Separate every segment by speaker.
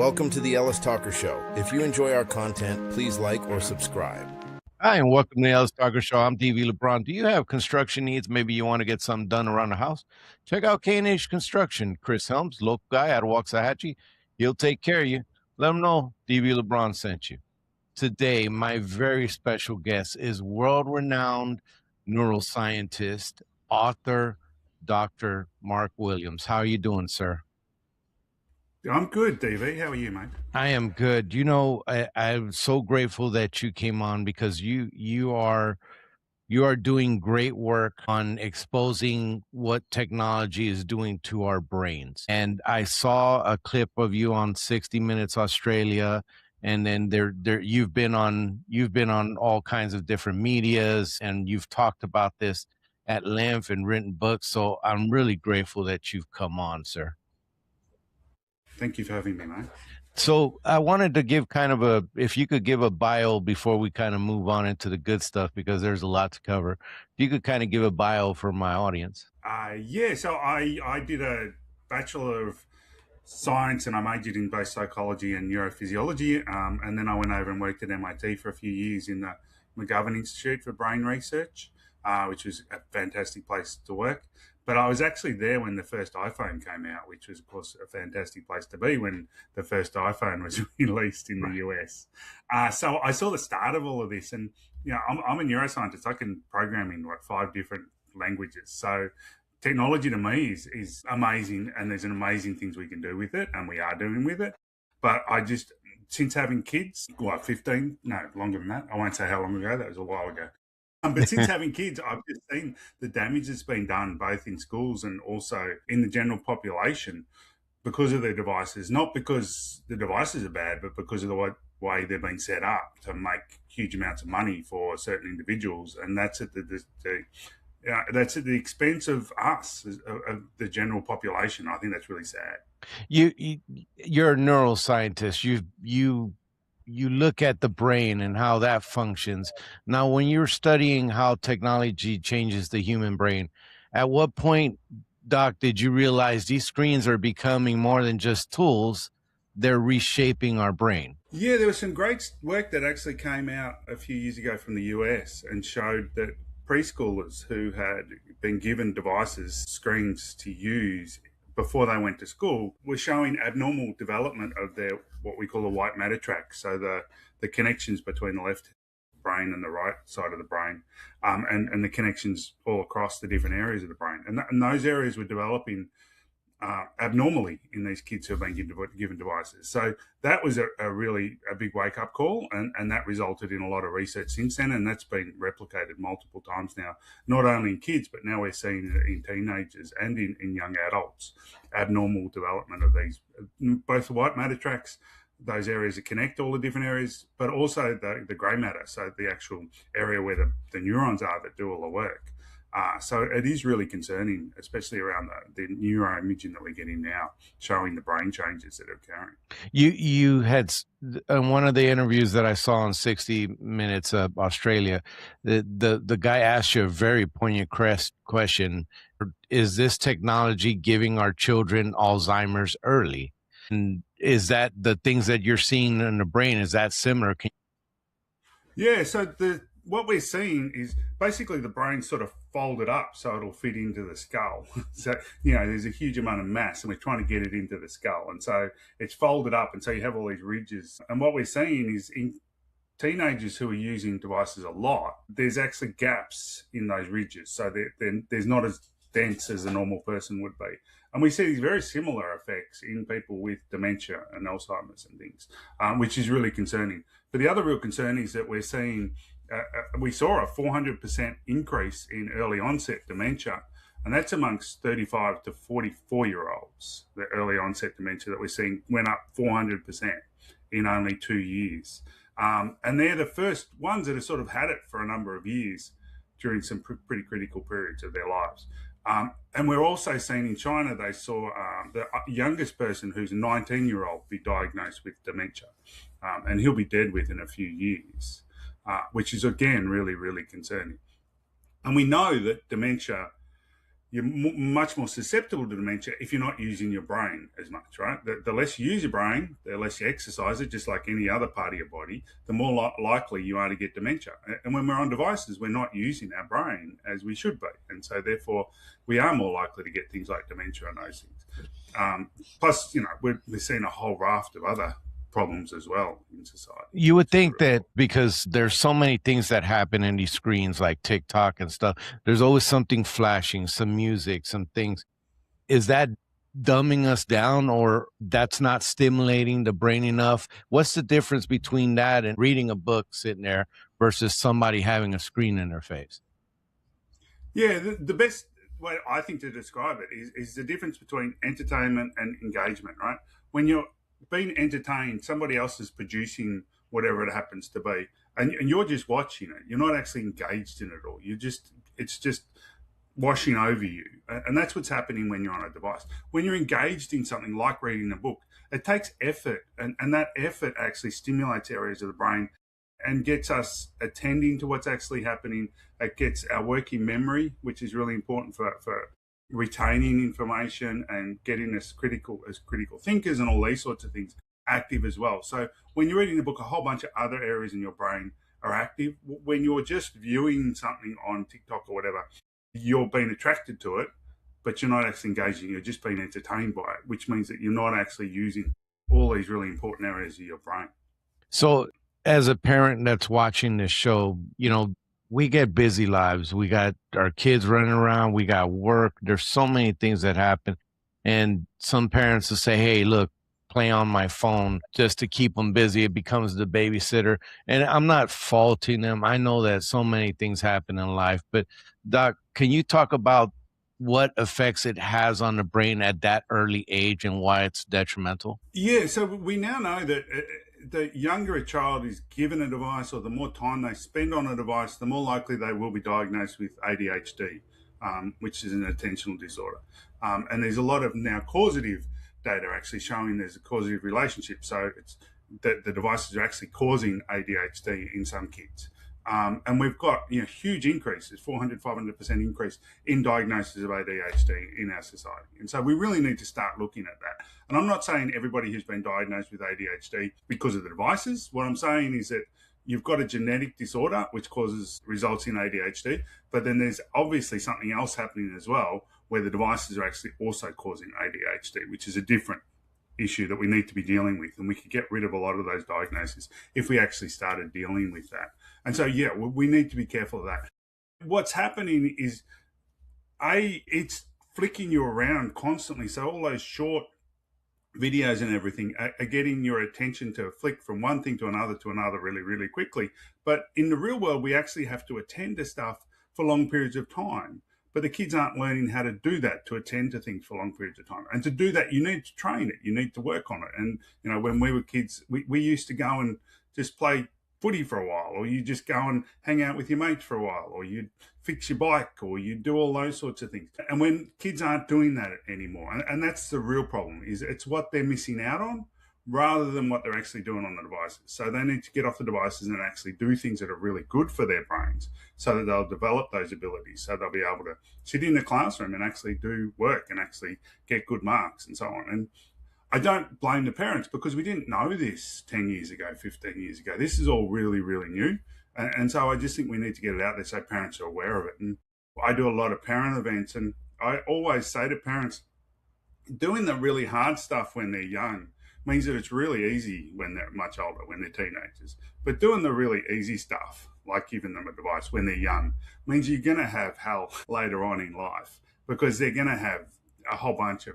Speaker 1: Welcome to the Ellis Talker Show. If you enjoy our content, please like or subscribe.
Speaker 2: Hi, and welcome to the Ellis Talker Show. I'm DV LeBron. Do you have construction needs? Maybe you want to get something done around the house? Check out K&H Construction. Chris Helms, local guy out of Waxahachie. He'll take care of you. Let him know DV LeBron sent you. Today, my very special guest is world-renowned neuroscientist, author, Dr. Mark Williams. How are you doing, sir?
Speaker 3: I'm good, DV. How are you, mate?
Speaker 2: I am good. You know, I'm so grateful that you came on because you are doing great work on exposing what technology is doing to our brains. And I saw a clip of you on 60 Minutes Australia, and then you've been on all kinds of different medias, and you've talked about this at length and written books. So I'm really grateful that you've come on, sir.
Speaker 3: Thank you for having me, mate.
Speaker 2: So I wanted to give if you could give a bio before we kind of move on into the good stuff, because there's a lot to cover. If you could kind of give a bio for my audience.
Speaker 3: So I did a Bachelor of Science and I majored in both psychology and neurophysiology. And then I went over and worked at MIT for a few years in the McGovern Institute for Brain Research, which was a fantastic place to work. But I was actually there when the first iPhone came out, which was, of course, a fantastic place to be when the first iPhone was released in the US. So I saw the start of all of this. And, you know, I'm a neuroscientist. I can program in, 5 different languages. So technology to me is amazing. And there's amazing things we can do with it. And we are doing with it. But since having kids, 15, no, longer than that. I won't say how long ago. That was a while ago. But since having kids, I've just seen the damage that's been done both in schools and also in the general population because of their devices. Not because the devices are bad, but because of the way they're being set up to make huge amounts of money for certain individuals, and that's at that's at the expense of us, of the general population. I think that's really sad.
Speaker 2: You're a neuroscientist. You look at the brain and how that functions. Now, when you're studying how technology changes the human brain, at what point, Doc, did you realize these screens are becoming more than just tools? They're reshaping our brain.
Speaker 3: Yeah, there was some great work that actually came out a few years ago from the US and showed that preschoolers who had been given devices, screens to use before they went to school, were showing abnormal development of their what we call the white matter tracts, so the connections between the left brain and the right side of the brain, and the connections all across the different areas of the brain. And those areas were developing abnormally in these kids who have been given devices. So that was a really big wake-up call, and that resulted in a lot of research since then, and that's been replicated multiple times now, not only in kids, but now we're seeing it in teenagers and in young adults, abnormal development of these, both the white matter tracts, those areas that connect all the different areas, but also the grey matter, so the actual area where the neurons are that do all the work. So it is really concerning, especially around the neuroimaging that we're getting now, showing the brain changes that are occurring.
Speaker 2: You had in one of the interviews that I saw on 60 Minutes Australia, the guy asked you a very poignant question: is this technology giving our children Alzheimer's early? And is that the things that you're seeing in the brain? Is that similar?
Speaker 3: Yeah. So what we're seeing is basically the brain sort of folded up so it'll fit into the skull. So, you know, there's a huge amount of mass and we're trying to get it into the skull. And so it's folded up. And so you have all these ridges. And what we're seeing is in teenagers who are using devices a lot, there's actually gaps in those ridges. So there's not as dense as a normal person would be. And we see these very similar effects in people with dementia and Alzheimer's and things, which is really concerning. But the other real concern is that we're seeing we saw a 400% increase in early onset dementia, and that's amongst 35 to 44-year-olds. The early onset dementia that we're seeing went up 400% in only 2 years. And they're the first ones that have sort of had it for a number of years during some pretty critical periods of their lives. And we're also seeing in China, they saw the youngest person who's a 19-year-old be diagnosed with dementia, and he'll be dead within a few years. Which is, again, really, really concerning. And we know that dementia you're much more susceptible to dementia if you're not using your brain as much, right? The less you use your brain, the less you exercise it, just like any other part of your body, the more likely you are to get dementia. And when we're on devices, we're not using our brain as we should be. And so therefore, we are more likely to get things like dementia and those things. Plus, we're seeing a whole raft of other problems as well in society.
Speaker 2: You would think that because there's so many things that happen in these screens like TikTok and stuff, there's always something flashing, some music, some things. Is that dumbing us down, or that's not stimulating the brain enough? What's the difference between that and reading a book sitting there versus somebody having a screen in their face?
Speaker 3: Yeah, the best way I think to describe it is the difference between entertainment and engagement, right? When you're being entertained, somebody else is producing whatever it happens to be, and you're just watching it. You're not actually engaged in it all. It's just washing over you. And that's what's happening when you're on a device. When you're engaged in something like reading a book, it takes effort, and that effort actually stimulates areas of the brain and gets us attending to what's actually happening. It gets our working memory, which is really important for retaining information and getting us critical thinkers and all these sorts of things active as well. So when you're reading a book, a whole bunch of other areas in your brain are active. When you're just viewing something on TikTok or whatever, you're being attracted to it, but you're not actually engaging. You're just being entertained by it, which means that you're not actually using all these really important areas of your brain.
Speaker 2: So, as a parent that's watching this show, we get busy lives. We got our kids running around. We got work. There's so many things that happen. And some parents will say, hey, look, play on my phone just to keep them busy. It becomes the babysitter. And I'm not faulting them. I know that so many things happen in life. But, Doc, can you talk about what effects it has on the brain at that early age and why it's detrimental?
Speaker 3: Yeah, so we now know that the younger a child is given a device, or the more time they spend on a device, the more likely they will be diagnosed with ADHD, which is an attentional disorder. And there's a lot of now causative data actually showing there's a causative relationship. So it's that the devices are actually causing ADHD in some kids. And we've got huge increases, 400, 500% increase in diagnosis of ADHD in our society. And so we really need to start looking at that. And I'm not saying everybody who's been diagnosed with ADHD because of the devices. What I'm saying is that you've got a genetic disorder which results in ADHD, but then there's obviously something else happening as well where the devices are actually also causing ADHD, which is a different issue that we need to be dealing with. And we could get rid of a lot of those diagnoses if we actually started dealing with that. And so, yeah, we need to be careful of that. What's happening is, it's flicking you around constantly. So all those short videos and everything are getting your attention to flick from one thing to another really, really quickly. But in the real world, we actually have to attend to stuff for long periods of time. But the kids aren't learning how to do that, to attend to things for long periods of time. And to do that, you need to train it. You need to work on it. And, when we were kids, we used to go and just play footy for a while, or you just go and hang out with your mates for a while, or you'd fix your bike, or you do all those sorts of things. And when kids aren't doing that anymore, and that's the real problem, is it's what they're missing out on rather than what they're actually doing on the devices. So they need to get off the devices and actually do things that are really good for their brains so that they'll develop those abilities, so they'll be able to sit in the classroom and actually do work and actually get good marks and so on. And I don't blame the parents, because we didn't know this 10 years ago, 15 years ago. This is all really, really new. And so I just think we need to get it out there so parents are aware of it. And I do a lot of parent events, and I always say to parents, doing the really hard stuff when they're young means that it's really easy when they're much older, when they're teenagers. But doing the really easy stuff, like giving them a device when they're young, means you're going to have hell later on in life, because they're going to have a whole bunch of,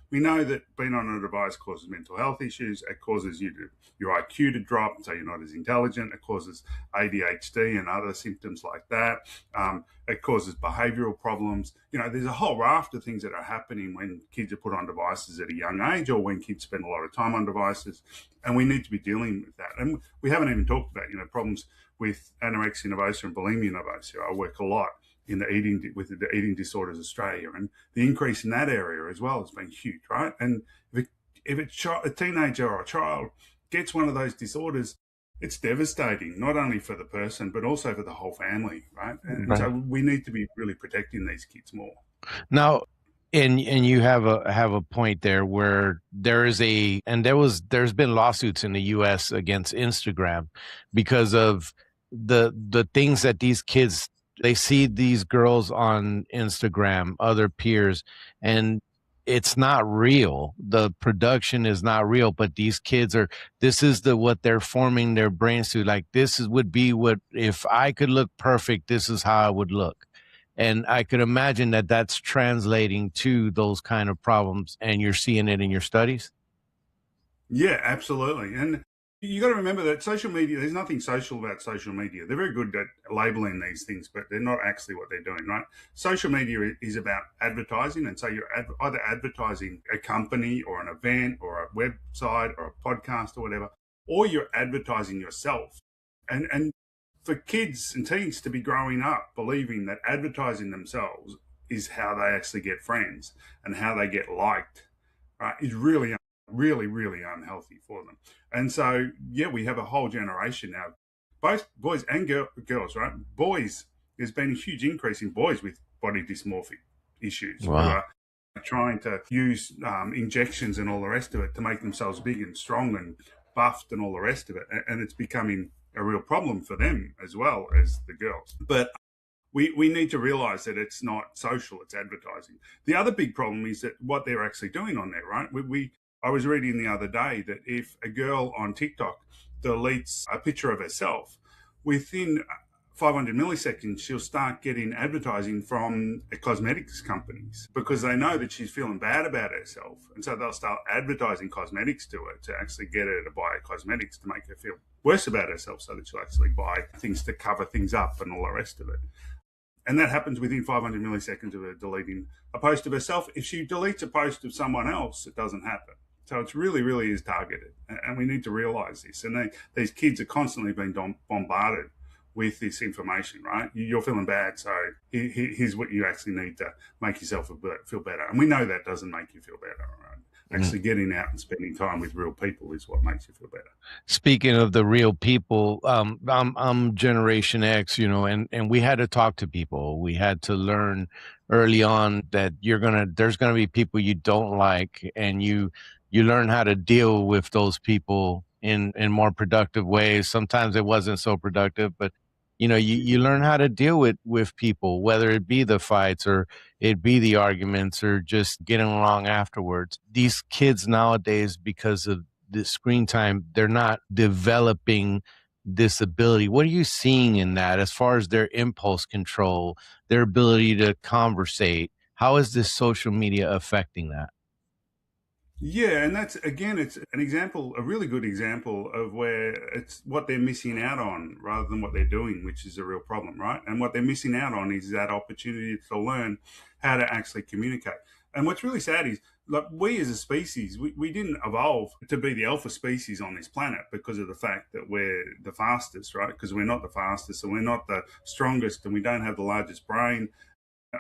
Speaker 3: we know that being on a device causes mental health issues. It causes your IQ to drop, so you're not as intelligent. It causes ADHD and other symptoms like that. It causes behavioral problems. There's a whole raft of things that are happening when kids are put on devices at a young age, or when kids spend a lot of time on devices, and we need to be dealing with that. And we haven't even talked about, problems with anorexia nervosa and bulimia nervosa. I work a lot in the Eating Disorders Australia, and the increase in that area as well has been huge, right? And if a teenager or a child gets one of those disorders, it's devastating, not only for the person, but also for the whole family, right? And so we need to be really protecting these kids more.
Speaker 2: Now, and you have a point there where there is a and there's been lawsuits in the US against Instagram because of the things that these kids, they see these girls on Instagram, other peers, and it's not real. The production is not real, but these kids are, this is the what they're forming their brains to. Like, this is would be what, if I could look perfect, this is how I would look. And I could imagine that that's translating to those kind of problems, and you're seeing it in your studies?
Speaker 3: Yeah, absolutely. And you got to remember that social media, there's nothing social about social media. They're very good at labeling these things, but they're not actually what they're doing, right? Social media is about advertising. And so you're either advertising a company or an event or a website or a podcast or whatever, or you're advertising yourself. And for kids and teens to be growing up believing that advertising themselves is how they actually get friends and how they get liked, right, is really, really, really unhealthy for them. And so, yeah, we have a whole generation now, both boys and girls, right? Boys, there's been a huge increase in boys with body dysmorphic issues who
Speaker 2: Wow.
Speaker 3: are trying to use injections and all the rest of it to make themselves big and strong and buffed and all the rest of it. And it's becoming a real problem for them as well as the girls. But we need to realize that it's not social, it's advertising. The other big problem is that what they're actually doing on there, right? I was reading the other day that if a girl on TikTok deletes a picture of herself, within 500 milliseconds, she'll start getting advertising from cosmetics companies because they know that she's feeling bad about herself. And so they'll start advertising cosmetics to her to actually get her to buy cosmetics to make her feel worse about herself so that she'll actually buy things to cover things up and all the rest of it. And that happens within 500 milliseconds of her deleting a post of herself. If she deletes a post of someone else, it doesn't happen. So it's really, really is targeted. And we need to realize this. And these kids are constantly being bombarded with this information, right? You're feeling bad, so here's what you actually need to make yourself feel better. And we know that doesn't make you feel better, right? Actually getting out and spending time with real people is what makes you feel better.
Speaker 2: Speaking of the real people, I'm Generation X, and we had to talk to people. We had to learn early on that there's gonna be people you don't like, and you learn how to deal with those people in more productive ways. Sometimes it wasn't so productive, but you learn how to deal with people, whether it be the fights or it be the arguments or just getting along afterwards. These kids nowadays, because of the screen time, they're not developing this ability. What are you seeing in that as far as their impulse control, their ability to conversate? How is this social media affecting that?
Speaker 3: Yeah, and that's again, it's an example, a really good example of where it's what they're missing out on rather than what they're doing, which is a real problem, right? And what they're missing out on is that opportunity to learn how to actually communicate. And what's really sad is, like, we as a species, we didn't evolve to be the alpha species on this planet because of the fact that we're the fastest, right? Because we're not the fastest and we're not the strongest and we don't have the largest brain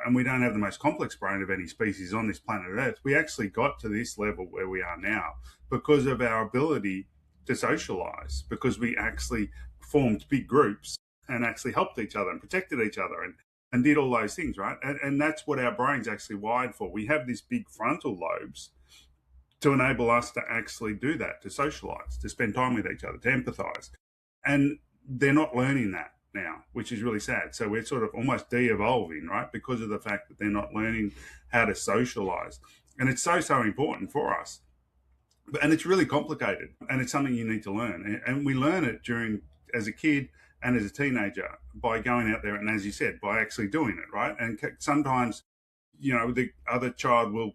Speaker 3: and we don't have the most complex brain of any species on this planet Earth. We actually got to this level where we are now because of our ability to socialize, because we actually formed big groups and actually helped each other and protected each other and did all those things, right? And that's what our brain's actually wired for. We have these big frontal lobes to enable us to actually do that, to socialize, to spend time with each other, to empathize. And they're not learning that now, which is really sad. So we're sort of almost de-evolving, right? Because of the fact that they're not learning how to socialize. And it's so, so important for us. And it's really complicated and it's something you need to learn. And we learn it as a kid and as a teenager by going out there and, as you said, by actually doing it, right? And sometimes, the other child will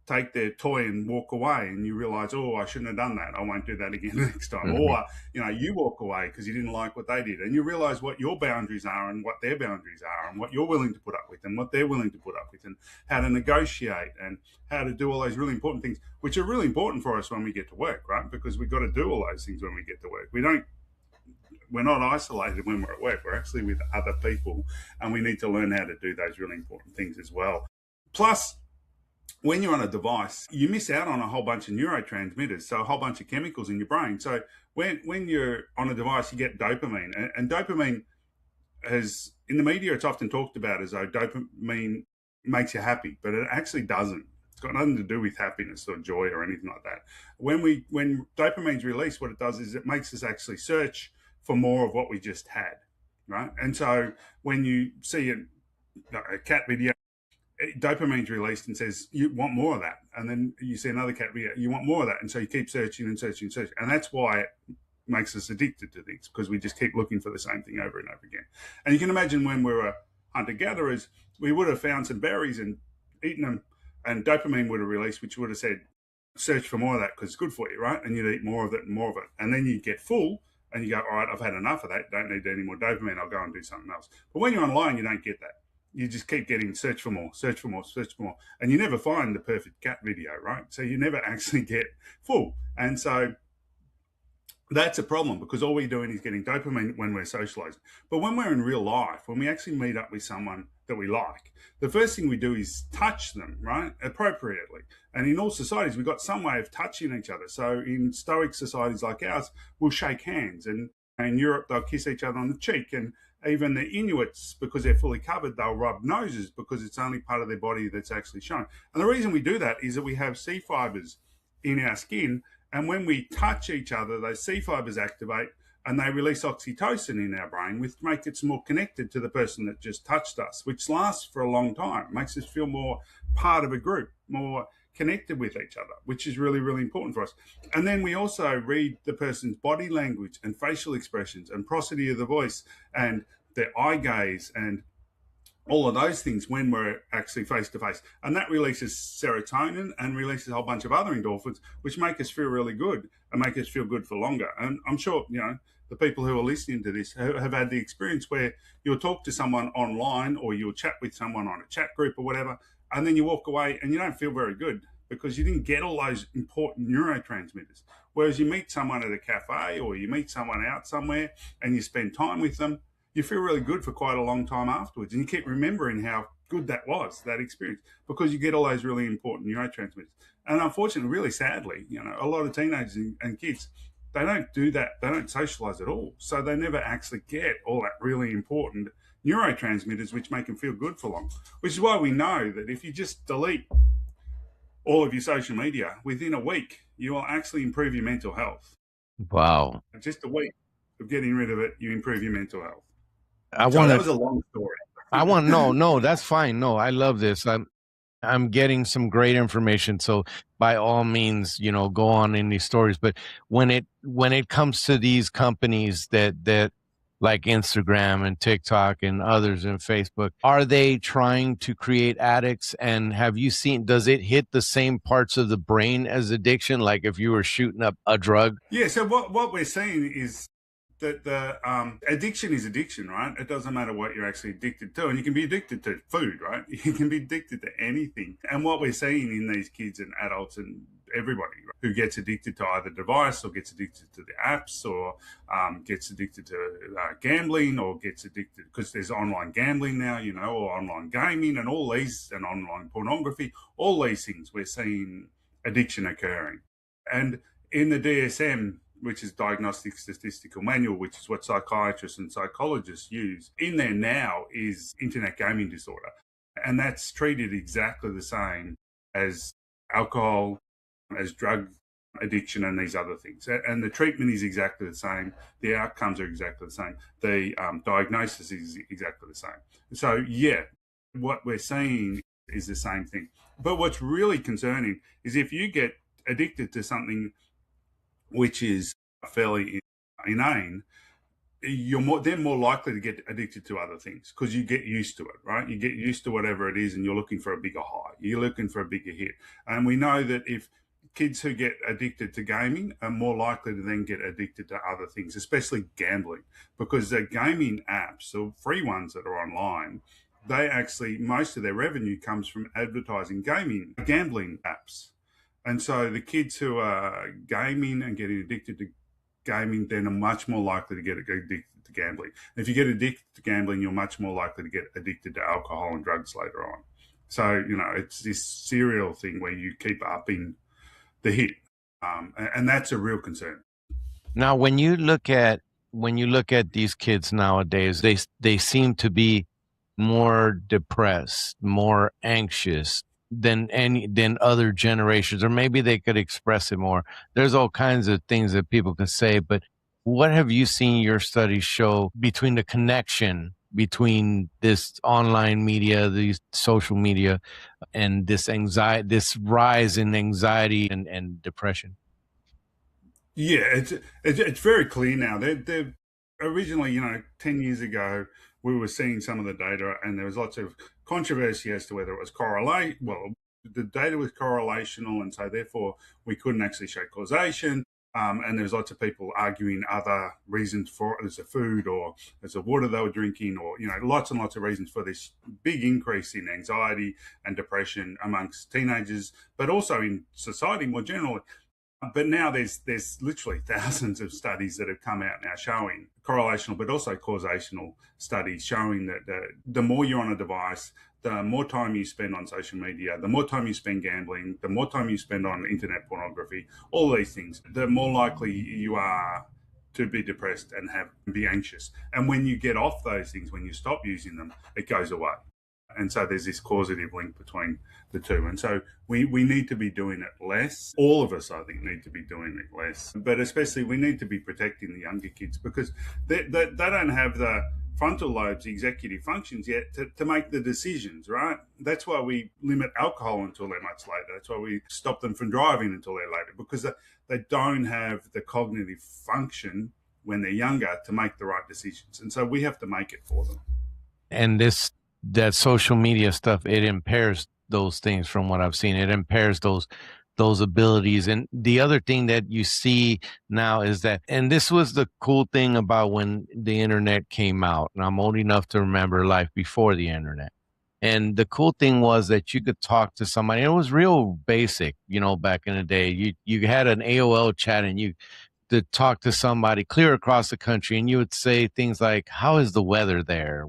Speaker 3: take their toy and walk away and you realize, oh, I shouldn't have done that, I won't do that again next time.
Speaker 2: Mhm.
Speaker 3: Or you walk away because you didn't like what they did and you realize what your boundaries are and what their boundaries are and what you're willing to put up with and what they're willing to put up with and how to negotiate and how to do all those really important things, which are really important for us when we get to work, right? Because we've got to do all those things when we get to work. We're not isolated when we're at work. We're actually with other people and we need to learn how to do those really important things as well. Plus, when you're on a device, you miss out on a whole bunch of neurotransmitters, so a whole bunch of chemicals in your brain. So when you're on a device, you get dopamine, and dopamine in the media, it's often talked about as though dopamine makes you happy, but it actually doesn't. It's got nothing to do with happiness or joy or anything like that. When dopamine's released, what it does is it makes us actually search for more of what we just had, right? And so when you see a cat video, dopamine's released and says you want more of that, and then you see another cat video, you want more of that, and so you keep searching and searching and searching, and that's why it makes us addicted to things, because we just keep looking for the same thing over and over again. And you can imagine when we were hunter-gatherers, we would have found some berries and eaten them, and dopamine would have released, which would have said search for more of that because it's good for you, right? And you'd eat more of it and more of it, and then you get full and you go, all right, I've had enough of that, don't need any more dopamine, I'll go and do something else. But when you're online, you don't get that. You just keep getting search for more, search for more, search for more. And you never find the perfect cat video, right? So you never actually get full. And so that's a problem, because all we're doing is getting dopamine when we're socializing. But when we're in real life, when we actually meet up with someone that we like, the first thing we do is touch them, right? Appropriately. And in all societies, we've got some way of touching each other. So in stoic societies like ours, we'll shake hands. And in Europe, they'll kiss each other on the cheek. And even the Inuits, because they're fully covered, they'll rub noses because it's only part of their body that's actually shown. And the reason we do that is that we have C fibers in our skin, and when we touch each other, those C fibers activate and they release oxytocin in our brain, which makes us more connected to the person that just touched us, which lasts for a long time. It makes us feel more part of a group, more connected with each other, which is really, really important for us. And then we also read the person's body language and facial expressions and prosody of the voice and their eye gaze and all of those things when we're actually face to face. And that releases serotonin and releases a whole bunch of other endorphins, which make us feel really good and make us feel good for longer. And I'm sure, the people who are listening to this have had the experience where you'll talk to someone online or you'll chat with someone on a chat group or whatever, and then you walk away and you don't feel very good because you didn't get all those important neurotransmitters. Whereas you meet someone at a cafe or you meet someone out somewhere and you spend time with them, you feel really good for quite a long time afterwards. And you keep remembering how good that was, that experience, because you get all those really important neurotransmitters. And unfortunately, really sadly, a lot of teenagers and kids, they don't do that. They don't socialize at all. So they never actually get all that really important neurotransmitters, which make them feel good for long, which is why we know that if you just delete all of your social media within a week, you will actually improve your mental health.
Speaker 2: Wow.
Speaker 3: Just a week of getting rid of it, you improve your mental health.
Speaker 2: That was
Speaker 3: a long story.
Speaker 2: No, that's fine. No, I love this. I'm getting some great information. So by all means, go on in these stories. But when it comes to these companies that like Instagram and TikTok and others and Facebook, are they trying to create addicts? And have you seen, does it hit the same parts of the brain as addiction? Like if you were shooting up a drug?
Speaker 3: Yeah. So what we're seeing is that the addiction is addiction, right? It doesn't matter what you're actually addicted to. And you can be addicted to food, right? You can be addicted to anything. And what we're seeing in these kids and adults and everybody, right, who gets addicted to either device or gets addicted to the apps or gets addicted to gambling or gets addicted, because there's online gambling now, or online gaming and all these, and online pornography, all these things, we're seeing addiction occurring. And in the DSM, which is Diagnostic Statistical Manual, which is what psychiatrists and psychologists use, in there now is internet gaming disorder. And that's treated exactly the same as alcohol, as drug addiction and these other things. And the treatment is exactly the same. The outcomes are exactly the same. The diagnosis is exactly the same. So, yeah, what we're seeing is the same thing. But what's really concerning is if you get addicted to something which is fairly inane, you're more likely to get addicted to other things because you get used to it, right? You get used to whatever it is and you're looking for a bigger high. You're looking for a bigger hit. And we know that if kids who get addicted to gaming are more likely to then get addicted to other things, especially gambling, because the gaming apps, the free ones that are online, they actually, most of their revenue comes from advertising gambling apps. And so the kids who are gaming and getting addicted to gaming then are much more likely to get addicted to gambling. And if you get addicted to gambling, you're much more likely to get addicted to alcohol and drugs later on. So, it's this serial thing where you keep upping the hit. And that's a real concern.
Speaker 2: Now, when you look at these kids nowadays, they seem to be more depressed, more anxious than other generations, or maybe they could express it more. There's all kinds of things that people can say, but what have you seen your studies show between the connection between this online media, these social media, and this anxiety, this rise in anxiety and depression?
Speaker 3: Yeah, it's very clear now. They're originally, 10 years ago, we were seeing some of the data, and there was lots of controversy as to whether it was correlate. Well, the data was correlational, and so therefore we couldn't actually show causation. And there was lots of people arguing other reasons for it. There's the food, or there's the water they were drinking, or lots and lots of reasons for this big increase in anxiety and depression amongst teenagers, but also in society more generally. But now there's literally thousands of studies that have come out now showing correlational, but also causational studies showing that the more you're on a device, the more time you spend on social media, the more time you spend gambling, the more time you spend on internet pornography, all these things, the more likely you are to be depressed and be anxious. And when you get off those things, when you stop using them, it goes away. And so there's this causative link between the two. And so we need to be doing it less. All of us, I think, need to be doing it less. But especially we need to be protecting the younger kids, because they don't have the frontal lobes, executive functions yet to make the decisions, right? That's why we limit alcohol until they're much later. That's why we stop them from driving until they're later, because they don't have the cognitive function when they're younger to make the right decisions. And so we have to make it for them.
Speaker 2: And that social media stuff, it impairs those things. From what I've seen, it impairs those abilities. And the other thing that you see now is that, and this was the cool thing about when the internet came out, and I'm old enough to remember life before the internet. And the cool thing was that you could talk to somebody. It was real basic, back in the day. You had an AOL chat, and you to talk to somebody clear across the country, and you would say things like, how is the weather there?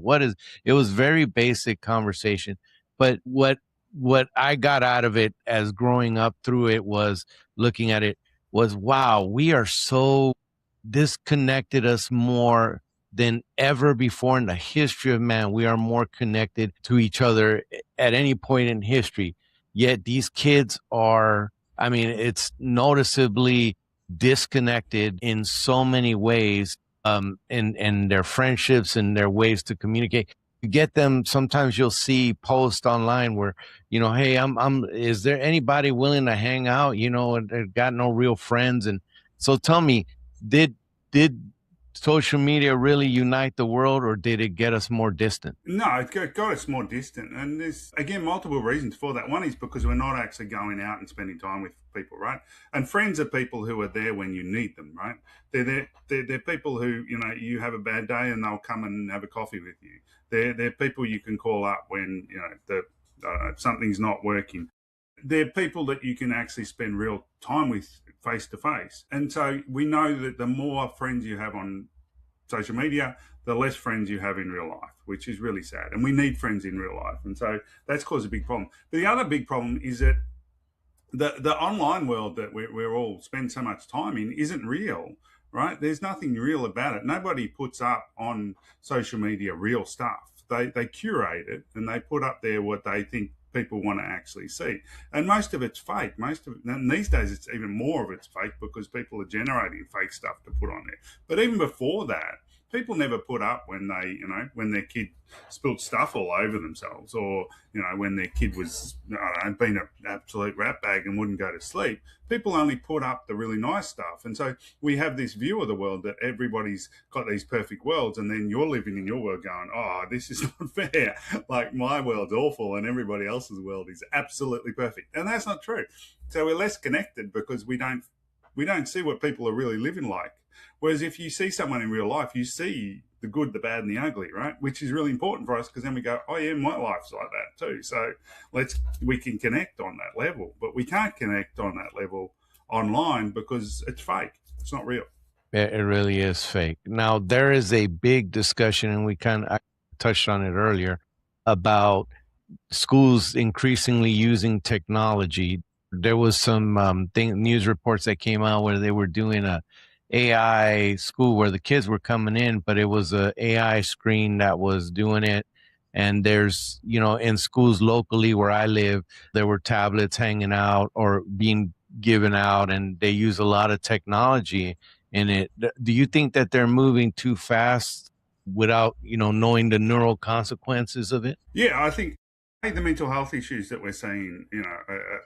Speaker 2: It was very basic conversation. But what I got out of it as growing up through it was looking at it was, wow, we are so disconnected us more than ever before in the history of man. We are more connected to each other at any point in history. Yet these kids are, I mean, it's noticeably disconnected in so many ways, in their friendships and their ways to communicate. You get them, sometimes you'll see posts online where, hey, is there anybody willing to hang out? And they've got no real friends. And so tell me, did social media really unite the world, or did it get us more distant?
Speaker 3: No, it got us more distant. And there's, again, multiple reasons for that. One is because we're not actually going out and spending time with people, right? And friends are people who are there when you need them, right? They're people who, you have a bad day and they'll come and have a coffee with you. They're people you can call up when, something's not working. They're people that you can actually spend real time with face to face. And so we know that the more friends you have on social media, the less friends you have in real life, which is really sad. And we need friends in real life. And so that's caused a big problem. But the other big problem is that the online world that we're all spend so much time in isn't real, right? There's nothing real about it. Nobody puts up on social media real stuff. They curate it and they put up there what they think people want to actually see. And most of it's fake. And these days it's even more of it's fake because people are generating fake stuff to put on there. But even before that, people never put up when they, when their kid spilled stuff all over themselves, or, when their kid was, being an absolute rat bag and wouldn't go to sleep. People only put up the really nice stuff. And so we have this view of the world that everybody's got these perfect worlds, and then you're living in your world going, oh, this is not fair. Like, my world's awful and everybody else's world is absolutely perfect. And that's not true. So we're less connected because we don't see what people are really living like. Whereas if you see someone in real life, you see the good, the bad, and the ugly, right? Which is really important for us, because then we go, oh yeah, my life's like that too. So we can connect on that level, but we can't connect on that level online because it's fake. It's not real.
Speaker 2: It really is fake. Now, there is a big discussion, and I touched on it earlier, about schools increasingly using technology. There was some news reports that came out where they were doing a AI school where the kids were coming in, but it was a AI screen that was doing it. And there's, in schools locally where I live, there were tablets hanging out or being given out, and they use a lot of technology in it. Do you think that they're moving too fast without, knowing the neural consequences of it?
Speaker 3: Yeah, I think the mental health issues that we're seeing,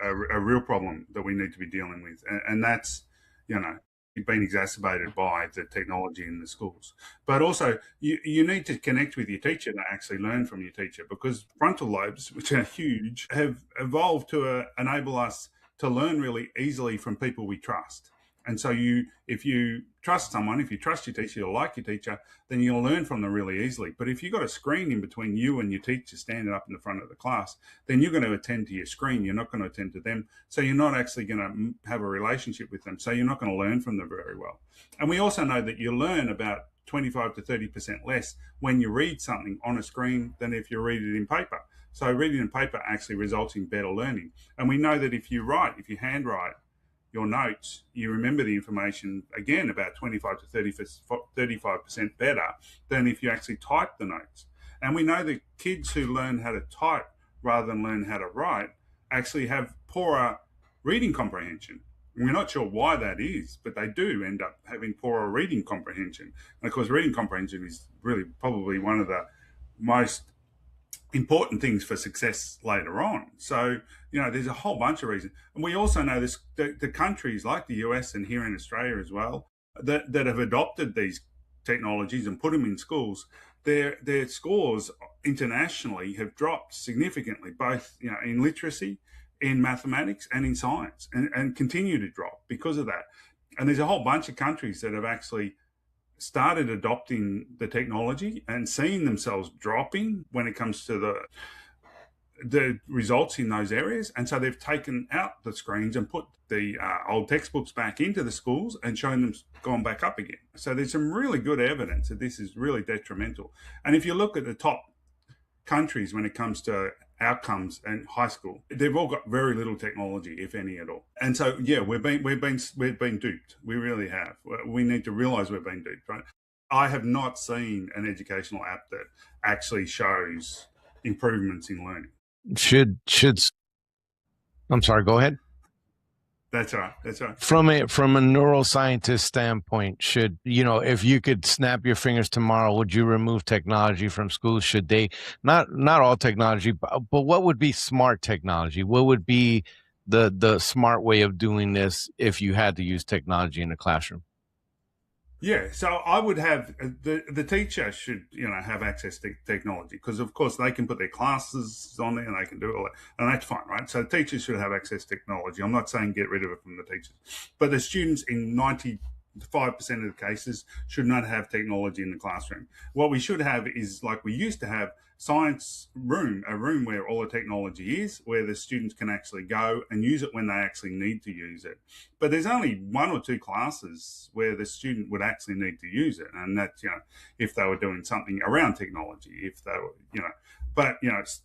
Speaker 3: a real problem that we need to be dealing with, and that's, you know, been exacerbated by the technology in the schools. But also, you need to connect with your teacher to actually learn from your teacher, because frontal lobes, which are huge, have evolved to enable us to learn really easily from people we trust. And so if you trust someone, if you trust your teacher, you like your teacher, then you'll learn from them really easily. But if you've got a screen in between you and your teacher standing up in the front of the class, then you're going to attend to your screen. You're not going to attend to them. So you're not actually going to have a relationship with them. So you're not going to learn from them very well. And we also know that you learn about 25 to 30% less when you read something on a screen than if you read it in paper. So reading in paper actually results in better learning. And we know that if you handwrite your notes, you remember the information again about 25 to 35% better than if you actually type the notes. And we know that kids who learn how to type rather than learn how to write actually have poorer reading comprehension. And we're not sure why that is, but they do end up having poorer reading comprehension. And of course, reading comprehension is really probably one of the most important things for success later on. So, there's a whole bunch of reasons. And we also know this, the countries like the US and here in Australia as well, that have adopted these technologies and put them in schools, their scores internationally have dropped significantly, both in literacy, in mathematics, and in science, and continue to drop because of that. And there's a whole bunch of countries that have actually started adopting the technology and seeing themselves dropping when it comes to the results in those areas. And so they've taken out the screens and put the old textbooks back into the schools and shown them gone back up again. So there's some really good evidence that this is really detrimental. And if you look at the top countries when it comes to outcomes in high school, they've all got very little technology, if any at all. And so, yeah, we've been duped. We really have. We need to realize we've been duped, right? I have not seen an educational app that actually shows improvements in learning.
Speaker 2: I'm sorry, go ahead.
Speaker 3: That's right.
Speaker 2: From a neuroscientist standpoint, if you could snap your fingers tomorrow, would you remove technology from schools? Should they, not all technology, but what would be smart technology? What would be the smart way of doing this if you had to use technology in the classroom?
Speaker 3: Yeah, so I would have the teacher should have access to technology, because of course they can put their classes on there and they can do all that, and that's fine, right? So teachers should have access to technology. I'm not saying get rid of it from the teachers, but the students in 95% of the cases should not have technology in the classroom. What we should have is, like we used to have, science room, a room where all the technology is, where the students can actually go and use it when they actually need to use it. But there's only one or two classes where the student would actually need to use it, and that's if they were doing something around technology, if they were but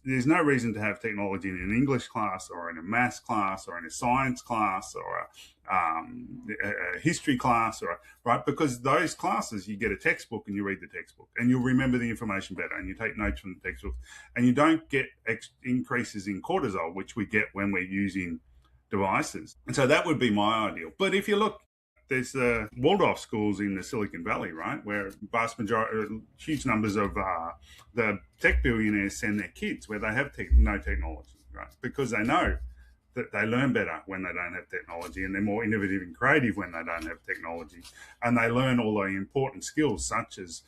Speaker 3: there's no reason to have technology in an English class or in a maths class or in a science class or a history class, right? Because those classes, you get a textbook and you read the textbook and you'll remember the information better and you take notes from the textbook, and you don't get increases in cortisol, which we get when we're using devices. And so that would be my ideal. But if you look, there's the Waldorf schools in the Silicon Valley, right, where huge numbers of the tech billionaires send their kids, where they have no technology, right, because they know that they learn better when they don't have technology, and they're more innovative and creative when they don't have technology, and they learn all the important skills such as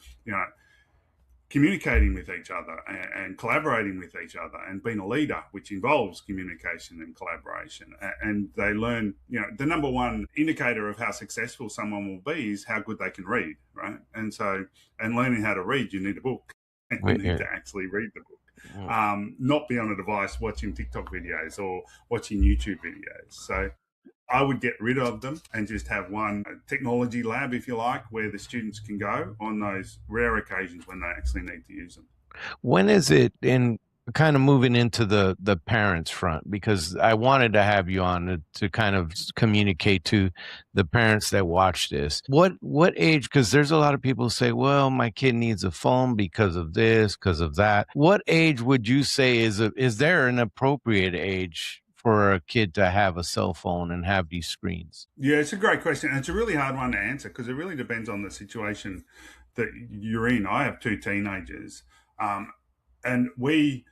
Speaker 3: communicating with each other and collaborating with each other and being a leader, which involves communication and collaboration. And they learn, the number one indicator of how successful someone will be is how good they can read, right? And so, and learning how to read, you need a book. And you need to actually read the book, not be on a device watching TikTok videos or watching YouTube videos. So I would get rid of them and just have one technology lab, if you like, where the students can go on those rare occasions when they actually need to use them.
Speaker 2: When is it kind of moving into the parents front, because I wanted to have you on to kind of communicate to the parents that watch this. What age? Because there's a lot of people who say, "Well, my kid needs a phone because of this, because of that." What age would you say is there an appropriate age for a kid to have a cell phone and have these screens?
Speaker 3: Yeah, it's a great question. And it's a really hard one to answer because it really depends on the situation that you're in. I have two teenagers, and we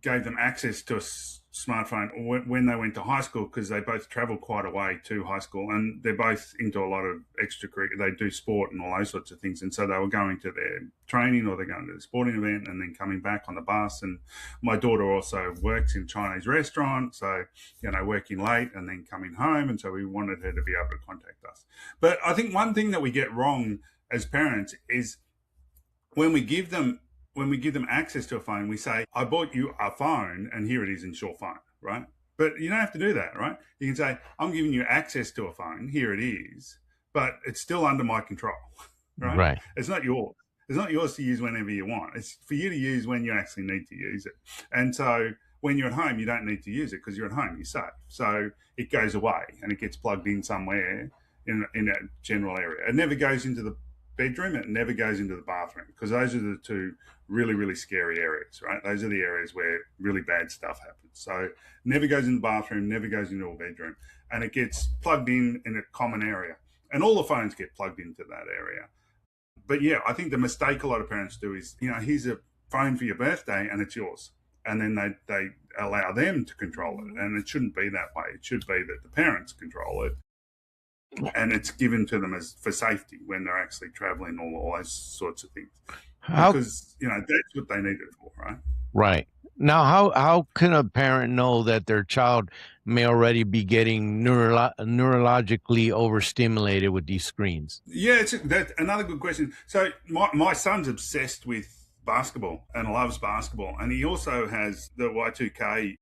Speaker 3: gave them access to a smartphone when they went to high school because they both travel quite a way to high school, and they're both into a lot of extracurricular. They do sport and all those sorts of things, and so they were going to their training or they're going to the sporting event and then coming back on the bus. And my daughter also works in a Chinese restaurant, so working late and then coming home, and so we wanted her to be able to contact us. But I think one thing that we get wrong as parents is when we give them access to a phone, we say, I bought you a phone and here it is in your phone, right? But you don't have to do that, right? You can say, I'm giving you access to a phone, here it is, but it's still under my control, right?
Speaker 2: Right.
Speaker 3: It's not yours. It's not yours to use whenever you want. It's for you to use when you actually need to use it. And so when you're at home, you don't need to use it because you're at home, you're safe. So it goes away and it gets plugged in somewhere in a general area. It never goes into the bedroom, it never goes into the bathroom because those are the two really, really scary areas, right? Those are the areas where really bad stuff happens. So never goes in the bathroom, never goes into a bedroom, and it gets plugged in a common area. And all the phones get plugged into that area. But yeah, I think the mistake a lot of parents do is, here's a phone for your birthday and it's yours. And then they allow them to control it. And it shouldn't be that way. It should be that the parents control it and it's given to them as for safety when they're actually traveling, all those sorts of things. Because that's what they need it for, right?
Speaker 2: Right. Now, how can a parent know that their child may already be getting neurologically overstimulated with these screens?
Speaker 3: Yeah, that's another good question. So my son's obsessed with basketball and loves basketball, and he also has the Y2K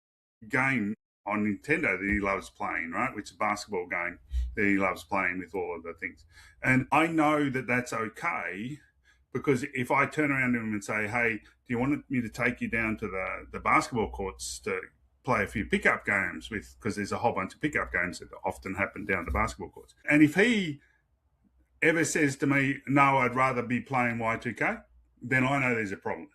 Speaker 3: game on Nintendo that he loves playing, right? Which is a basketball game that he loves playing with all of the things. And I know that that's okay because if I turn around to him and say, hey, do you want me to take you down to the basketball courts to play a few pickup games with, because there's a whole bunch of pickup games that often happen down the basketball courts. And if he ever says to me, no, I'd rather be playing Y2K, then I know there's a problem,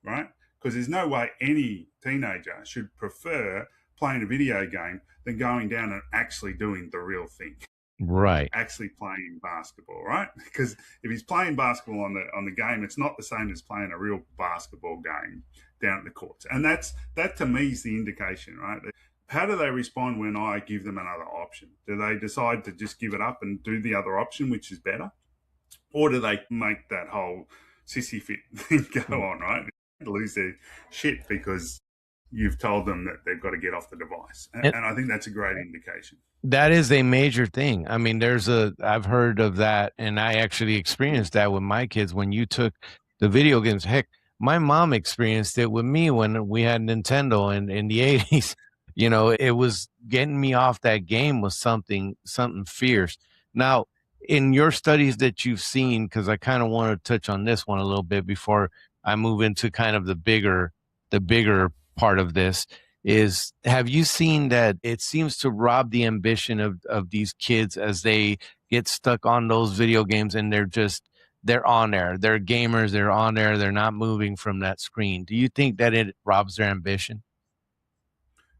Speaker 3: right? Because there's no way any teenager should prefer playing a video game than going down and actually doing the real thing.
Speaker 2: Right.
Speaker 3: Actually playing basketball, right? Because if he's playing basketball on the game, it's not the same as playing a real basketball game down at the courts. And that to me is the indication, right? How do they respond when I give them another option? Do they decide to just give it up and do the other option, which is better? Or do they make that whole sissy fit thing go on, right? Lose their shit because you've told them that they've got to get off the device. And I think that's a great indication.
Speaker 2: That is a major thing. I mean, I've heard of that, and I actually experienced that with my kids when you took the video games. Heck, my mom experienced it with me when we had Nintendo in the 80s. It was getting me off that game was something fierce. Now, in your studies that you've seen, because I kind of want to touch on this one a little bit before I move into kind of the bigger part of this, is have you seen that it seems to rob the ambition of these kids as they get stuck on those video games and they're on there, they're gamers, they're on there, they're not moving from that screen? Do you think that it robs their ambition?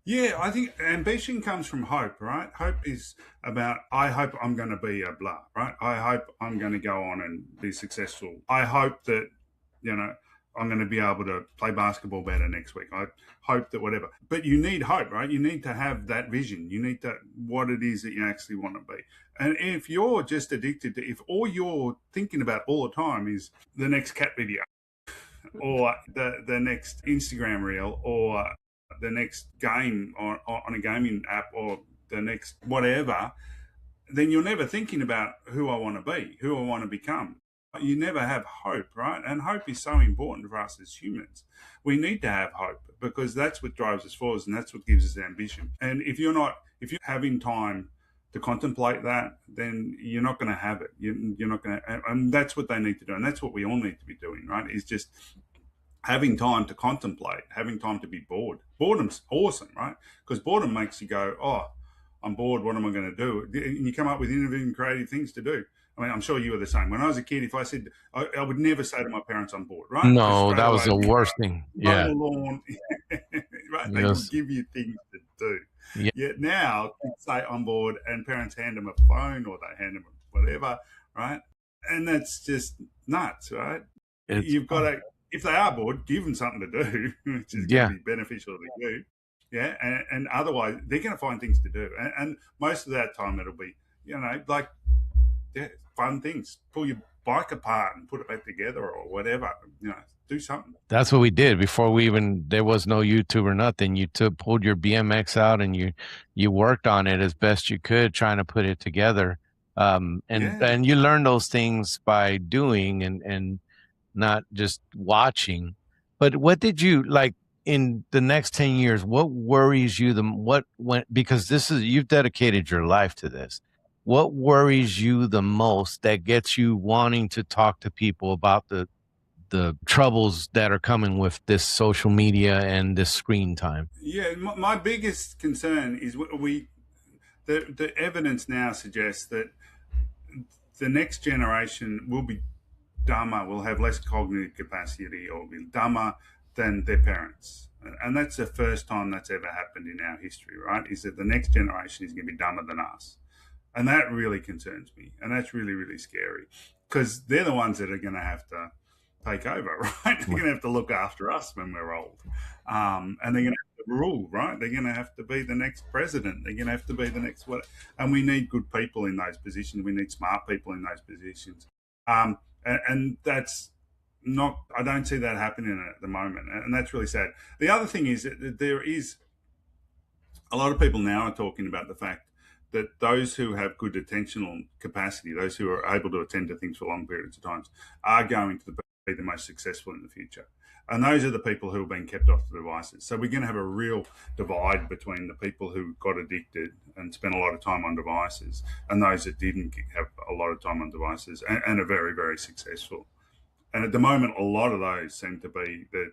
Speaker 3: Yeah, I think ambition comes from hope, right? Hope is about, I hope I'm going to be a blah, right? I hope I'm going to go on and be successful. I hope that, I'm going to be able to play basketball better next week. I hope that whatever. But you need hope, right? You need to have that vision. You need to, what it is that you actually want to be. And if you're just addicted to, if all you're thinking about all the time is the next cat video or the next Instagram reel or the next game on a gaming app or the next whatever, then you're never thinking about who I want to be, who I want to become. You never have hope, right? And hope is so important for us as humans. We need to have hope because that's what drives us forward and that's what gives us ambition. And if you're having time to contemplate that, then you're not going to have it. You're not going to, and that's what they need to do. And that's what we all need to be doing, right? Is just having time to contemplate, having time to be bored. Boredom's awesome, right? Because boredom makes you go, oh, I'm bored. What am I going to do? And you come up with innovative and creative things to do. I mean, I'm sure you were the same. When I was a kid, if I said, I would never say to my parents, I'm bored, right? Because
Speaker 2: No,
Speaker 3: straight
Speaker 2: that was
Speaker 3: away,
Speaker 2: the worst thing.
Speaker 3: mow
Speaker 2: Yeah.
Speaker 3: the lawn, right? They will
Speaker 2: Yes.
Speaker 3: give you things to do.
Speaker 2: Yeah.
Speaker 3: Yet now, kids say, I'm bored, and parents hand them a phone or they hand them whatever, right? And that's just nuts, right?
Speaker 2: It's
Speaker 3: You've got to, if they are bored, give them something to do, which is going to be beneficial to you. Yeah. And otherwise, they're going to find things to do. And most of that time, it'll be, like, fun things. Pull your bike apart and put it back together or whatever, do something.
Speaker 2: That's what we did before there was no YouTube or nothing. You pulled your BMX out and you worked on it as best you could, trying to put it together. And you learn those things by doing and not just watching. But what did you like in the next 10 years? What worries you because you've dedicated your life to this. What worries you the most that gets you wanting to talk to people about the troubles that are coming with this social media and this screen time?
Speaker 3: Yeah, my biggest concern is the evidence now suggests that the next generation will be dumber, will have less cognitive capacity, or be dumber than their parents. And that's the first time that's ever happened in our history, right? Is that the next generation is going to be dumber than us. And that really concerns me. And that's really, really scary because they're the ones that are going to have to take over, right? They're going to have to look after us when we're old. And they're going to have to rule, right? They're going to have to be the next president. They're going to have to be the next what? And we need good people in those positions. We need smart people in those positions. And that's not, I don't see that happening at the moment. And that's really sad. The other thing is that there is a lot of people now are talking about the fact that those who have good attentional capacity, those who are able to attend to things for long periods of times, are going to be the most successful in the future. And those are the people who are being kept off the devices. So we're going to have a real divide between the people who got addicted and spent a lot of time on devices and those that didn't have a lot of time on devices and are very, very successful. And at the moment, a lot of those seem to be the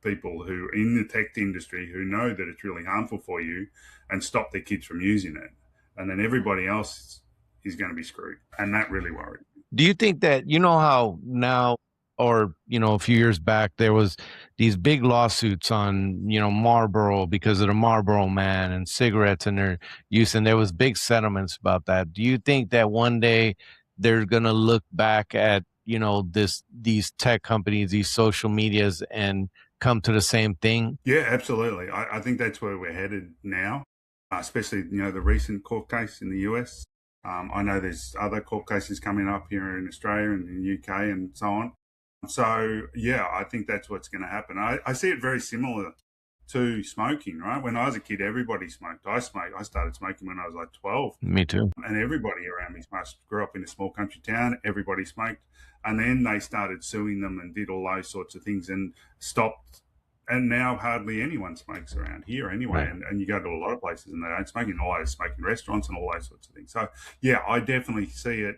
Speaker 3: people who in the tech industry who know that it's really harmful for you and stop their kids from using it. And then everybody else is going to be screwed. And that really worried me.
Speaker 2: Do you think that, how now, or, a few years back, there was these big lawsuits on, Marlboro because of the Marlboro Man and cigarettes and their use, and there was big settlements about that. Do you think that one day they're going to look back at, these tech companies, these social medias, and come to the same thing?
Speaker 3: Yeah, absolutely. I think that's where we're headed now, especially, the recent court case in the US. I know there's other court cases coming up here in Australia and in the UK and so on. So, yeah, I think that's what's going to happen. I see it very similar to smoking, right? When I was a kid, everybody smoked. I started smoking when I was like 12.
Speaker 2: Me too.
Speaker 3: And everybody around me smoked. Grew up in a small country town. Everybody smoked. And then they started suing them and did all those sorts of things and stopped. And now hardly anyone smokes around here anyway. Right. And you go to a lot of places and they don't smoke. Always smoking restaurants and all those sorts of things. So, yeah, I definitely see it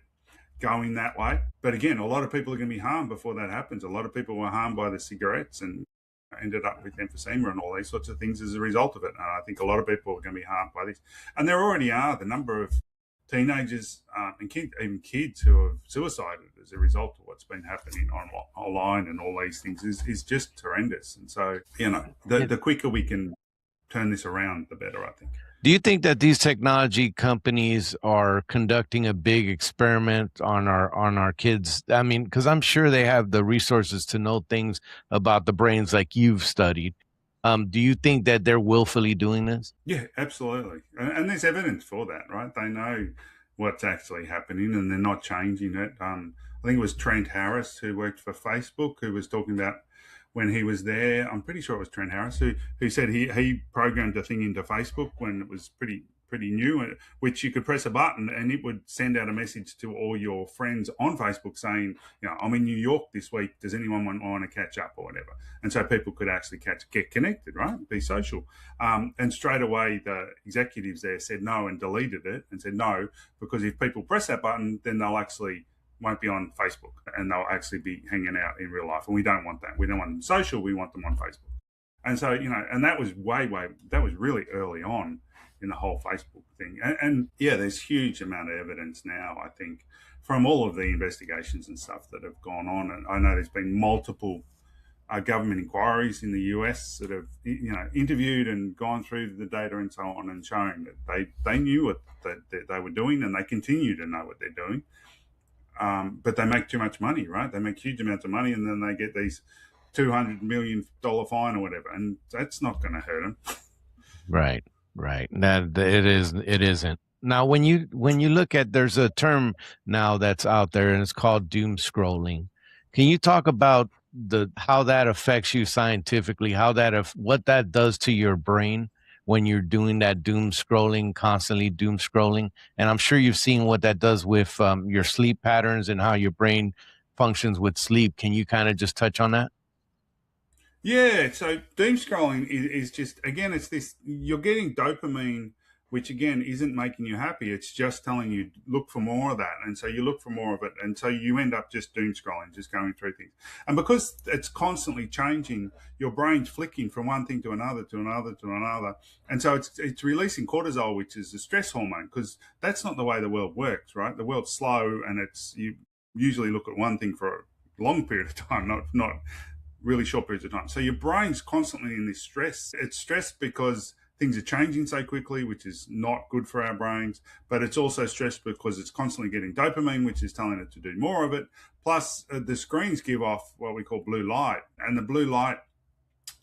Speaker 3: going that way. But again, a lot of people are going to be harmed before that happens. A lot of people were harmed by the cigarettes and ended up with emphysema and all these sorts of things as a result of it. And I think a lot of people are going to be harmed by this. And there already are. The number of teenagers and even kids who have suicided as a result of what's been happening online and all these things is just horrendous. And so, the quicker we can turn this around, the better, I think.
Speaker 2: Do you think that these technology companies are conducting a big experiment on our kids? I mean, because I'm sure they have the resources to know things about the brains like you've studied. Do you think that they're willfully doing this?
Speaker 3: Yeah, absolutely. And there's evidence for that, right? They know what's actually happening and they're not changing it. I think it was Trent Harris who worked for Facebook who was talking about when he was there. I'm pretty sure it was Trent Harris who said he programmed a thing into Facebook when it was pretty new, which you could press a button and it would send out a message to all your friends on Facebook saying, I'm in New York this week. Does anyone want to catch up or whatever? And so people could actually get connected, right? Be social. And straight away, the executives there said no and deleted it and said no, because if people press that button, then they'll actually won't be on Facebook, and they'll actually be hanging out in real life. And we don't want that. We don't want them social. We want them on Facebook. And so, and that was that was really early on in the whole Facebook thing. And yeah, there's huge amount of evidence now, I think, from all of the investigations and stuff that have gone on. And I know there's been multiple government inquiries in the US that have, interviewed and gone through the data and so on, and shown that they knew what that they were doing, and they continue to know what they're doing. But they make too much money, right? They make huge amounts of money, and then they get these $200 million fine or whatever, and that's not going to hurt them.
Speaker 2: Right. That it isn't. Now, when you look at, there's a term now that's out there, and it's called doom scrolling. Can you talk about how that affects you scientifically, what that does to your brain when you're doing that doom scrolling, constantly doom scrolling? And I'm sure you've seen what that does with your sleep patterns and how your brain functions with sleep. Can you kind of just touch on that?
Speaker 3: Yeah, so doom scrolling is just, again, it's this, you're getting dopamine, which again isn't making you happy. It's just telling you, look for more of that. And so you look for more of it. And so you end up just doom scrolling, just going through things. And because it's constantly changing, your brain's flicking from one thing to another, to another, to another. And so it's releasing cortisol, which is the stress hormone, because that's not the way the world works, right? The world's slow, and you usually look at one thing for a long period of time, not really short periods of time. So your brain's constantly in this stress. It's stressed because things are changing so quickly, which is not good for our brains, but it's also stressed because it's constantly getting dopamine, which is telling it to do more of it. Plus, the screens give off what we call blue light, and the blue light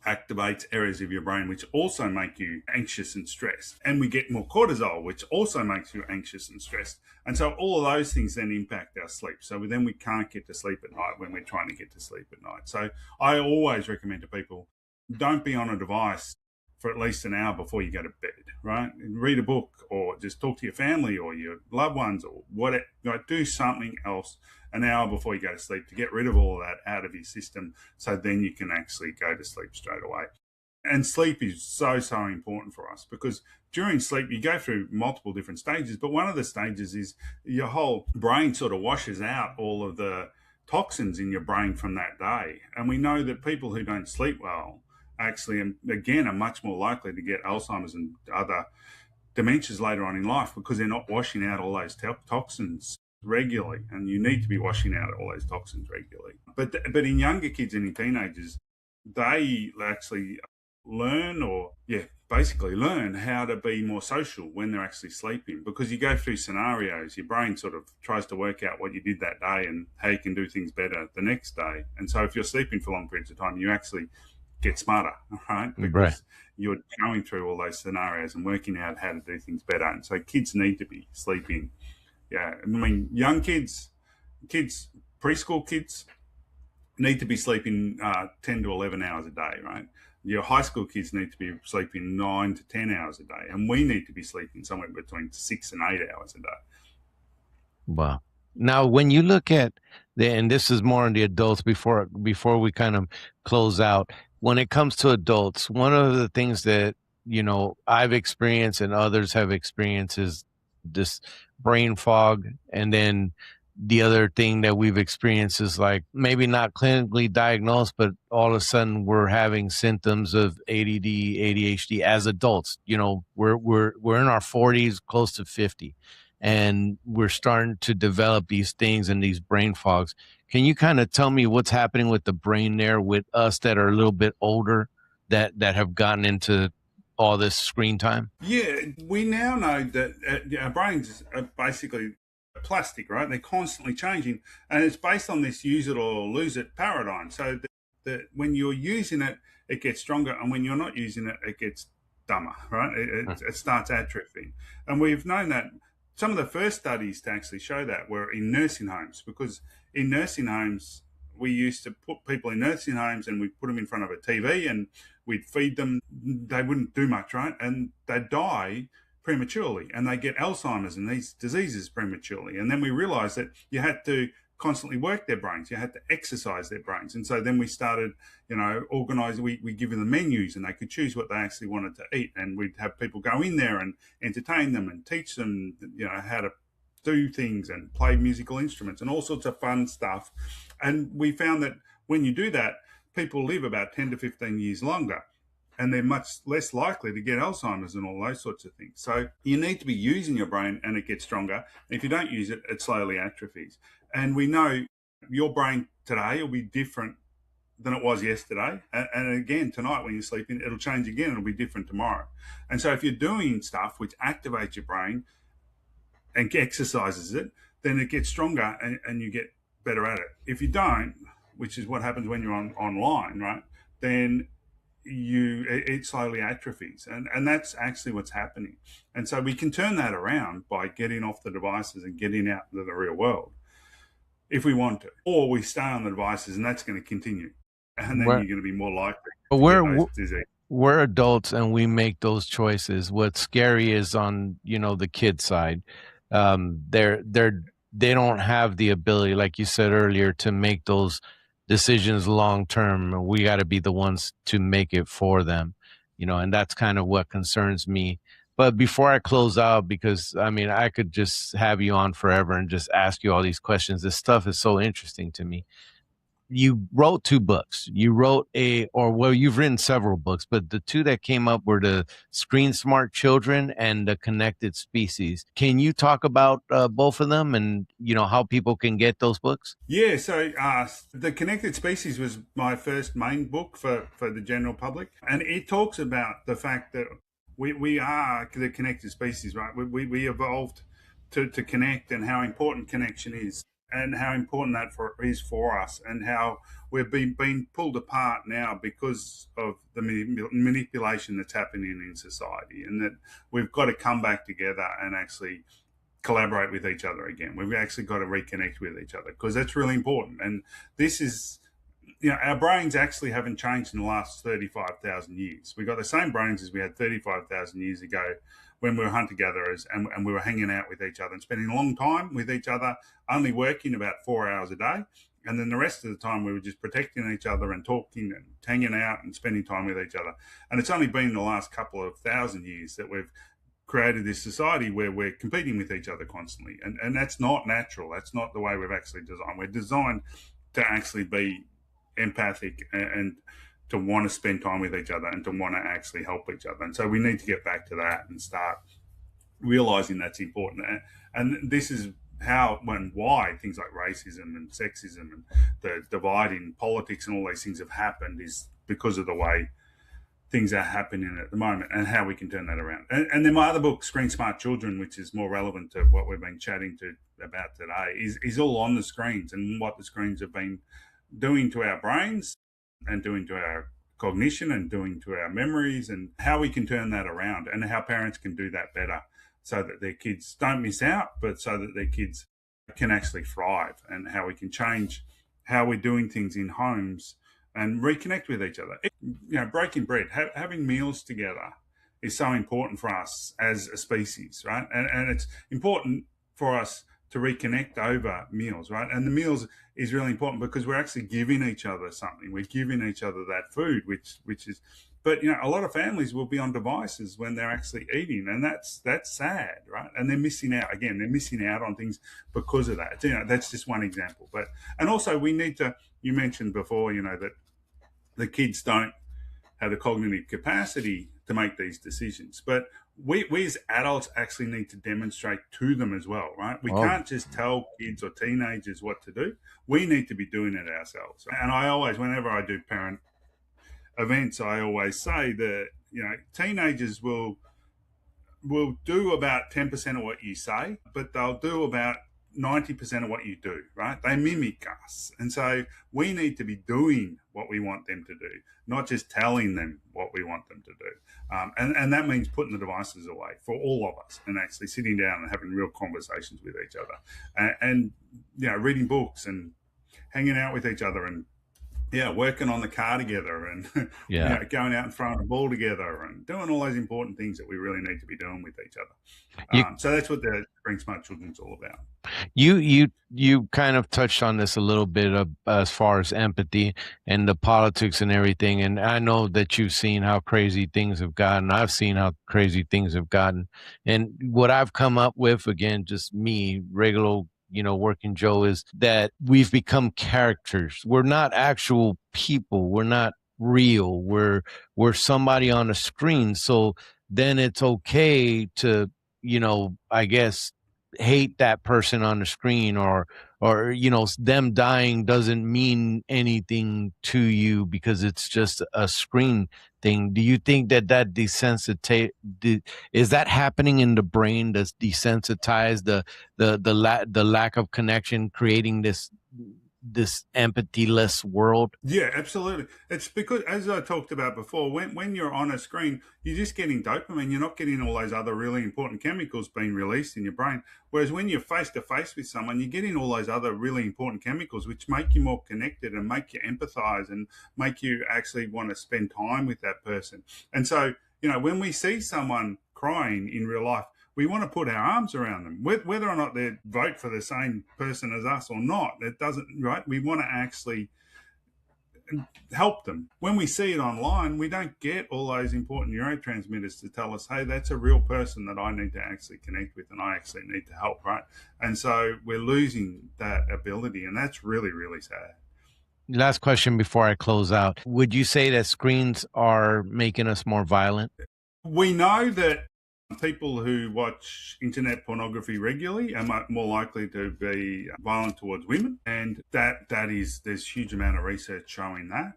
Speaker 3: activates areas of your brain which also make you anxious and stressed. And we get more cortisol, which also makes you anxious and stressed. And so all of those things then impact our sleep. So then we can't get to sleep at night when we're trying to get to sleep at night. So I always recommend to people, don't be on a device for at least an hour before you go to bed, right? Read a book, or just talk to your family or your loved ones, or whatever. Do something else an hour before you go to sleep to get rid of all of that out of your system, so then you can actually go to sleep straight away. And sleep is so important for us, because during sleep you go through multiple different stages, but one of the stages is your whole brain sort of washes out all of the toxins in your brain from that day. And we know that people who don't sleep well actually, again, are much more likely to get Alzheimer's and other dementias later on in life, because they're not washing out all those toxins regularly. And you need to be washing out all those toxins regularly. But in younger kids and in teenagers, they actually basically learn how to be more social when they're actually sleeping, because you go through scenarios, your brain sort of tries to work out what you did that day and how you can do things better the next day. And so if you're sleeping for long periods of time, you actually get smarter, right? Because you're going through all those scenarios and working out how to do things better. And so kids need to be sleeping. Yeah, I mean, young kids, preschool kids need to be sleeping 10 to 11 hours a day, right? Your high school kids need to be sleeping 9 to 10 hours a day. And we need to be sleeping somewhere between 6 and 8 hours a day.
Speaker 2: Wow. Now, when you look at and this is more on the adults before we kind of close out, when it comes to adults, one of the things that, I've experienced and others have experienced is this brain fog. And then the other thing that we've experienced is, like, maybe not clinically diagnosed, but all of a sudden we're having symptoms of ADD, ADHD as adults. We're in our 40s, close to 50. And we're starting to develop these things and these brain fogs. Can you kind of tell me what's happening with the brain there with us that are a little bit older, that have gotten into all this screen time?
Speaker 3: Yeah, we now know that our brains are basically plastic, right? They're constantly changing, and it's based on this use it or lose it paradigm. So that when you're using it, it gets stronger, and when you're not using it, it gets dumber, right? It starts atrophying. And we've known that. Some of the first studies to actually show that were in nursing homes, because in nursing homes, we used to put people in nursing homes and we'd put them in front of a TV and we'd feed them. They wouldn't do much, right? And they'd die prematurely, and they get Alzheimer's and these diseases prematurely. And then we realized that you had to constantly work their brains. You had to exercise their brains. And so then we started, organizing, we give them menus and they could choose what they actually wanted to eat. And we'd have people go in there and entertain them and teach them, how to do things and play musical instruments and all sorts of fun stuff. And we found that when you do that, people live about 10 to 15 years longer, and they're much less likely to get Alzheimer's and all those sorts of things. So you need to be using your brain, and it gets stronger. And if you don't use it, it slowly atrophies. And we know your brain today will be different than it was yesterday. And again, tonight when you're sleeping, it'll change again. It'll be different tomorrow. And so if you're doing stuff which activates your brain and exercises it, then it gets stronger and you get better at it. If you don't, which is what happens when you're online, right, then it slowly atrophies, and that's actually what's happening. And so we can turn that around by getting off the devices and getting out into the real world if we want to, or we stay on the devices, and that's going to continue, and then you're going to be more likely to get those diseases.
Speaker 2: We're adults and we make those choices. What's scary is on, the kid side. They don't have the ability, like you said earlier, to make those decisions long term. We got to be the ones to make it for them, and that's kind of what concerns me. But before I close out, because I could just have you on forever and just ask you all these questions. This stuff is so interesting to me. You wrote 2 books. You've written several books, but the 2 that came up were the Screen Smart Children and the Connected Species. Can you talk about both of them and, how people can get those books?
Speaker 3: Yeah, so the Connected Species was my first main book for the general public. And it talks about the fact that we are the connected species, right? We evolved to connect, and how important connection is, and how important that is for us, and how we're being pulled apart now because of the manipulation that's happening in society, and that we've got to come back together and actually collaborate with each other again. We've actually got to reconnect with each other, because that's really important. And this is, our brains actually haven't changed in the last 35,000 years. We've got the same brains as we had 35,000 years ago when we were hunter-gatherers, and we were hanging out with each other and spending a long time with each other, only working about 4 hours a day. And then the rest of the time we were just protecting each other and talking and hanging out and spending time with each other. And it's only been the last couple of thousand years that we've created this society where we're competing with each other constantly. And that's not natural. That's not the way we've actually designed. We're designed to actually be empathic and to want to spend time with each other and to want to actually help each other. And so we need to get back to that and start realizing that's important. And this is how and why things like racism and sexism and the divide in politics and all these things have happened, is because of the way things are happening at the moment and how we can turn that around. And then my other book, Screen Smart Children, which is more relevant to what we've been chatting about today, is all on the screens and what the screens have been doing to our brains and doing to our cognition and doing to our memories, and how we can turn that around, and how parents can do that better so that their kids don't miss out, but so that their kids can actually thrive, and how we can change how we're doing things in homes and reconnect with each other. Breaking bread, having meals together is so important for us as a species, right? And it's important for us to reconnect over meals, right? And the meals is really important because we're actually giving each other something. We're giving each other that food, which is, but a lot of families will be on devices when they're actually eating, and that's sad, right? And they're missing out again. They're missing out on things because of that. That's just one example. And also we need to. You mentioned before, that the kids don't have the cognitive capacity to make these decisions, but we as adults actually need to demonstrate to them as well, right? We can't just tell kids or teenagers what to do. We need to be doing it ourselves. And I always, whenever I do parent events, I always say that, teenagers will do about 10% of what you say, but they'll do about 90% of what you do, right? They mimic us. And so we need to be doing what we want them to do, not just telling them what we want them to do. And that means putting the devices away for all of us and actually sitting down and having real conversations with each other and reading books and hanging out with each other and yeah, working on the car together and
Speaker 2: Yeah.
Speaker 3: going out and throwing a ball together and doing all those important things that we really need to be doing with each other.
Speaker 2: You
Speaker 3: So that's what the Bring Smart Children's all about.
Speaker 2: you kind of touched on this a little bit of, as far as empathy and the politics and everything. And I know that you've seen how crazy things have gotten. I've seen how crazy things have gotten. And what I've come up with, again, just me, regular, working Joe, is that we've become characters. We're not actual people. We're not real. We're somebody on a screen. So then it's okay to, I guess, hate that person on the screen, or them dying doesn't mean anything to you because it's just a screen thing. Do you think that desensitize, is that happening in the brain? Does desensitize the lack of connection, creating this empathy-less world?
Speaker 3: Yeah, absolutely. It's because, as I talked about before, when you're on a screen, you're just getting dopamine. You're not getting all those other really important chemicals being released in your brain. Whereas when you're face to face with someone, you're getting all those other really important chemicals, which make you more connected and make you empathize and make you actually want to spend time with that person. And so, when we see someone crying in real life, we want to put our arms around them, whether or not they vote for the same person as us or not. It doesn't, right? We want to actually help them. When we see it online, we don't get all those important neurotransmitters to tell us, hey, that's a real person that I need to actually connect with and I actually need to help, right? And so we're losing that ability, and that's really, really sad.
Speaker 2: Last question before I close out. Would you say that screens are making us more violent?
Speaker 3: We know that people who watch internet pornography regularly are more likely to be violent towards women, and there's huge amount of research showing that.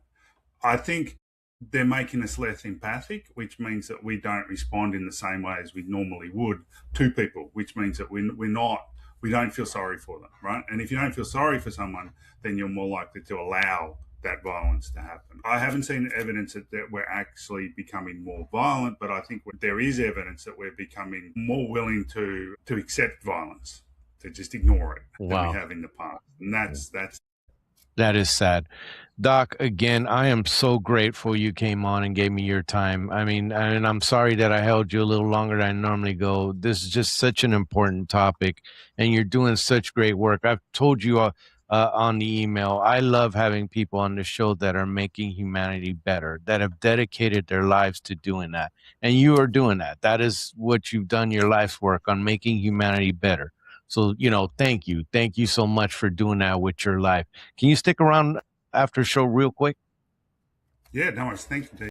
Speaker 3: I think they're making us less empathic, which means that we don't respond in the same way as we normally would to people, which means that we don't feel sorry for them, right? And if you don't feel sorry for someone, then you're more likely to allow that violence to happen. I haven't seen evidence that we're actually becoming more violent, but I think there is evidence that we're becoming more willing to accept violence, to just ignore it than
Speaker 2: Wow.
Speaker 3: we have in the past. And that's
Speaker 2: That is sad. Doc, again, I am so grateful you came on and gave me your time. I mean, and I'm sorry that I held you a little longer than I normally go. This is just such an important topic, and you're doing such great work. I've told you on the email, I love having people on the show that are making humanity better, that have dedicated their lives to doing that. And you are doing that. That is what you've done your life's work on, making humanity better. So, thank you. Thank you so much for doing that with your life. Can you stick around after show real quick?
Speaker 3: Yeah, no worries. Thank you,